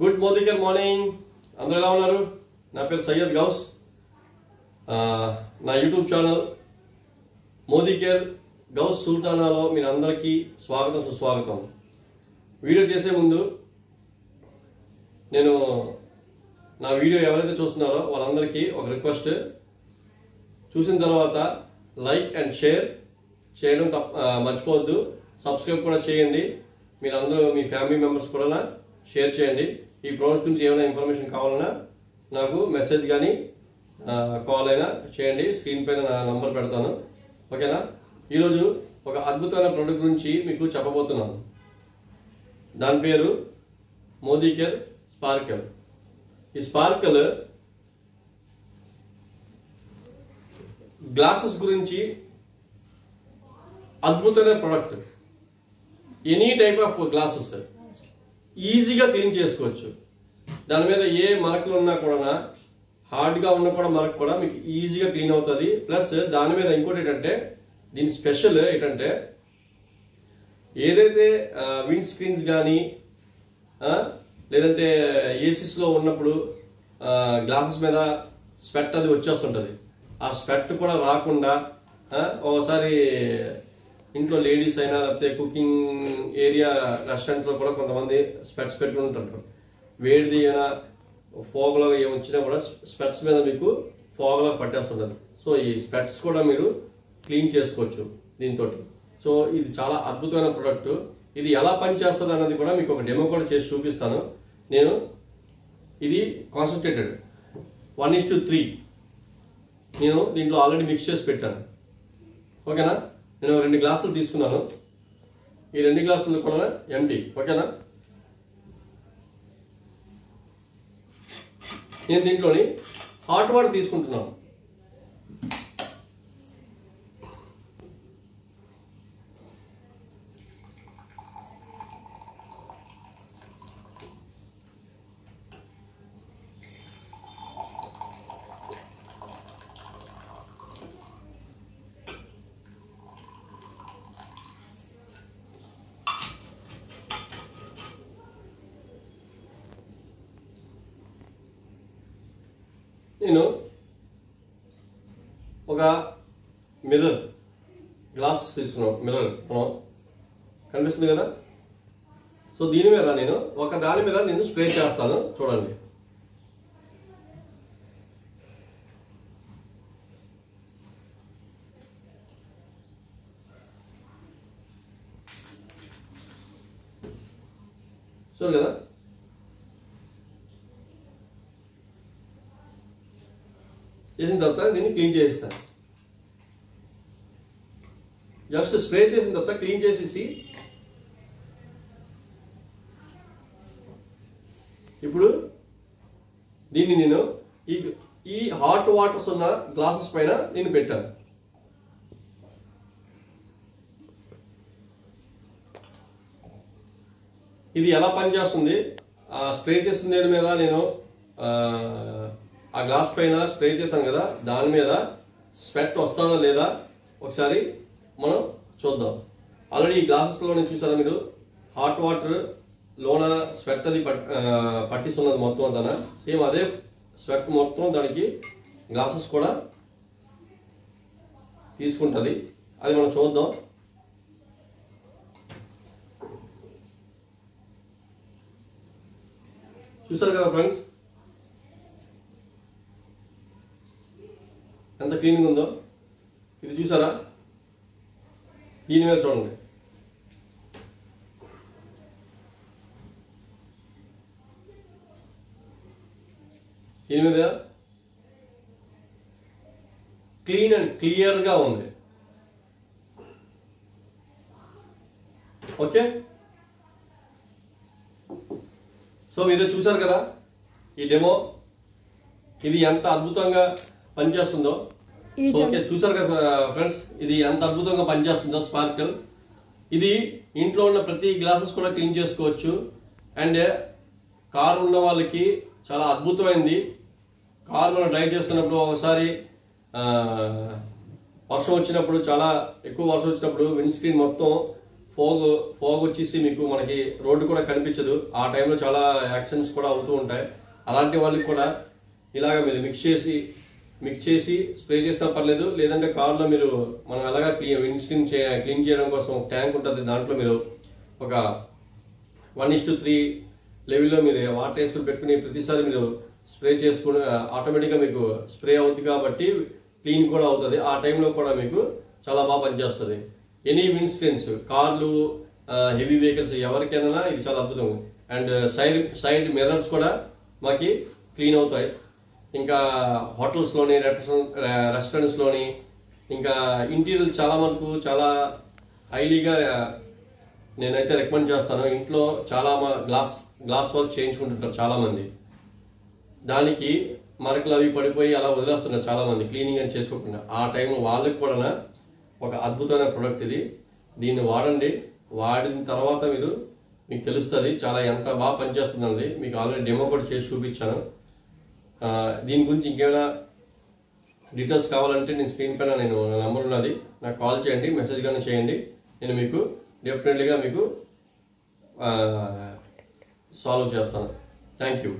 Good morning అందరూ ఎలా ఉన్నారు? నా పేరు సయ్యద్ గౌస్. నా యూట్యూబ్ ఛానల్ మోదీకేర్ గౌస్ సుల్తానాలో మీరు అందరికీ స్వాగతం సుస్వాగతం. వీడియో చేసే ముందు నేను నా వీడియో ఎవరైతే చూస్తున్నారో వాళ్ళందరికీ ఒక రిక్వెస్ట్, చూసిన తర్వాత లైక్ అండ్ షేర్ చేయడం మర్చిపోవద్దు. సబ్స్క్రైబ్ కూడా చేయండి. మీరు అందరూ మీ ఫ్యామిలీ మెంబర్స్ కూడా షేర్ చేయండి. ఈ ప్రోడక్ట్ గురించి ఏమైనా ఇన్ఫర్మేషన్ కావాలన్నా నాకు మెసేజ్ కానీ కాల్ అయినా చేయండి. స్క్రీన్ పైన నా నంబర్ పెడతాను, ఓకేనా? ఈరోజు ఒక అద్భుతమైన ప్రోడక్ట్ గురించి మీకు చెప్పబోతున్నాను. దాని పేరు మోదీకేర్ స్పార్కల్. ఈ స్పార్కల్ గ్లాసెస్ గురించి అద్భుతమైన product. Any type of glasses ఈజీగా క్లీన్ చేసుకోవచ్చు. దాని మీద ఏ మరకలు ఉన్నా కూడా, హార్డ్గా ఉన్న కూడా మరక కూడా మీకు ఈజీగా క్లీన్ అవుతుంది. ప్లస్ దాని మీద ఇంకోటి ఏంటంటే, దీని స్పెషల్ ఏంటంటే, ఏదైతే విండ్ స్క్రీన్స్ కానీ లేదంటే ఏసీస్లో ఉన్నప్పుడు గ్లాసెస్ మీద స్వెట్ అది వచ్చేస్తుంటుంది. ఆ స్వెట్ కూడా రాకుండా, ఒకసారి ఇంట్లో లేడీస్ అయినా లేకపోతే కుకింగ్ ఏరియా రెస్టారెంట్లో కూడా కొంతమంది స్పెట్స్ పెట్టుకుని ఉంటారు. వేడిది అయినా ఫోగ్లో ఏమొచ్చినా కూడా స్పెట్స్ మీద మీకు ఫోగ్లో పట్టేస్తుంటుంది. సో ఈ స్పెట్స్ కూడా మీరు క్లీన్ చేసుకోవచ్చు దీంతో. సో ఇది చాలా అద్భుతమైన ప్రోడక్ట్. ఇది ఎలా పనిచేస్తుంది అన్నది కూడా మీకు ఒక డెమో కూడా చేసి చూపిస్తాను. ఇది కాన్సన్ట్రేటెడ్ 1:3 నేను దీంట్లో ఆల్రెడీ మిక్స్ చేసి పెట్టాను, ఓకేనా? నేను 2 గ్లాసులు తీసుకున్నాను. ఈ 2 గ్లాసులు కూడా ఎంటీ, ఓకేనా? నేను దీంట్లోని హాట్ వాటర్ తీసుకుంటున్నాను. నేను ఒక మిర్రర్ గ్లాస్ తీసుకున్నాను. మిర్రర్ కనిపిస్తుంది కదా? సో దీని మీద నేను దాని మీద నేను స్ప్రే చేస్తాను, చూడండి. చూడు కదా, చేసిన తర్వాత దీన్ని క్లీన్ చేస్తాను. జస్ట్ స్ప్రే చేసిన తర్వాత క్లీన్ చేసేసి ఇప్పుడు దీన్ని నేను ఈ హాట్ వాటర్స్ ఉన్న గ్లాసెస్ పైన నేను పెట్టాను. ఇది ఎలా పనిచేస్తుంది, స్ప్రే చేసిన దాని మీద నేను ఆ గ్లాస్ పైన స్ప్రే చేశాను కదా, దాని మీద స్వెట్ వస్తుందా లేదా ఒకసారి మనం చూద్దాం. ఆల్రెడీ ఈ గ్లాసెస్లో నేను చూసారా మీరు, హాట్ వాటర్ లోన స్వెట్ అది పట్టిస్తున్నది మొత్తం అంతా. సేమ్ అదే స్వెట్ మొత్తం దానికి గ్లాసెస్ కూడా తీసుకుంటుంది. అది మనం చూద్దాం. చూసారు కదా ఫ్రెండ్స్, ఎంత క్లీనింగ్ ఉందో. ఇది చూసారా? దీని మీద చూడండి, దీని మీద క్లీన్ అండ్ క్లియర్గా ఉంది, ఓకే? సో మీరు చూసారు కదా ఈ డెమో, ఇది ఎంత అద్భుతంగా పనిచేస్తుందో. ఓకే, చూసారు కదా ఫ్రెండ్స్, ఇది ఎంత అద్భుతంగా పనిచేస్తుందో స్పార్కల్. ఇది ఇంట్లో ఉన్న ప్రతి గ్లాసెస్ కూడా క్లీన్ చేసుకోవచ్చు. అండ్ కారు ఉన్న వాళ్ళకి చాలా అద్భుతమైంది. కారు మనం డ్రైవ్ చేస్తున్నప్పుడు ఒకసారి వర్షం వచ్చినప్పుడు, చాలా ఎక్కువ వర్షం వచ్చినప్పుడు విండ్ స్క్రీన్ మొత్తం ఫోగ్ వచ్చేసి మీకు మనకి రోడ్డు కూడా కనిపించదు. ఆ టైంలో చాలా యాక్సిడెంట్స్ కూడా అవుతూ ఉంటాయి. అలాంటి వాళ్ళకి కూడా ఇలాగ మీరు మిక్స్ చేసి స్ప్రే చేసినా పర్లేదు. లేదంటే కార్లో మీరు మనం ఎలాగా విండ్స్క్రీన్ క్లీన్ చేయడం కోసం ఒక ట్యాంక్ ఉంటుంది. దాంట్లో మీరు ఒక 1:3 లెవెల్లో మీరు వాటర్ వేసుకుని పెట్టుకుని ప్రతిసారి మీరు స్ప్రే చేసుకుని ఆటోమేటిక్గా మీకు స్ప్రే అవుతుంది కాబట్టి క్లీన్ కూడా అవుతుంది. ఆ టైంలో కూడా మీకు చాలా బాగా పనిచేస్తుంది. ఎనీ విండ్ స్క్రీన్స్, కార్లు, హెవీ వెహికల్స్ ఎవరికైనా ఇది చాలా అద్భుతం. అండ్ సైడ్ మిర్రర్స్ కూడా మాకి క్లీన్ అవుతాయి. ఇంకా హోటల్స్లోని, రెస్టారెంట్స్లోని, ఇంకా ఇంటీరియర్ చాలా మనకు చాలా హైలీగా నేనైతే రికమెండ్ చేస్తాను. ఇంట్లో చాలా గ్లాస్ వర్క్ చేయించుకుంటుంటారు చాలామంది. దానికి మరకలు అవి పడిపోయి అలా వదిలేస్తున్నారు చాలామంది క్లీనింగ్ అని చేసుకోకుండా. ఆ టైంలో వాళ్ళకి కూడా ఒక అద్భుతమైన ప్రోడక్ట్ ఇది. దీన్ని వాడండి. వాడిన తర్వాత మీకు తెలుస్తుంది చాలా ఎంత బాగా పనిచేస్తుందండి. మీకు ఆల్రెడీ డెమో కూడా చేసి చూపించాను. దీని గురించి ఇంకేమైనా డీటెయిల్స్ కావాలంటే నేను స్క్రీన్ పైన నా నెంబర్ ఉన్నది, నాకు కాల్ చేయండి, మెసేజ్ కానీ చేయండి. నేను మీకు డెఫినెట్లీగా మీకు సాల్వ్ చేస్తాను. Thank you.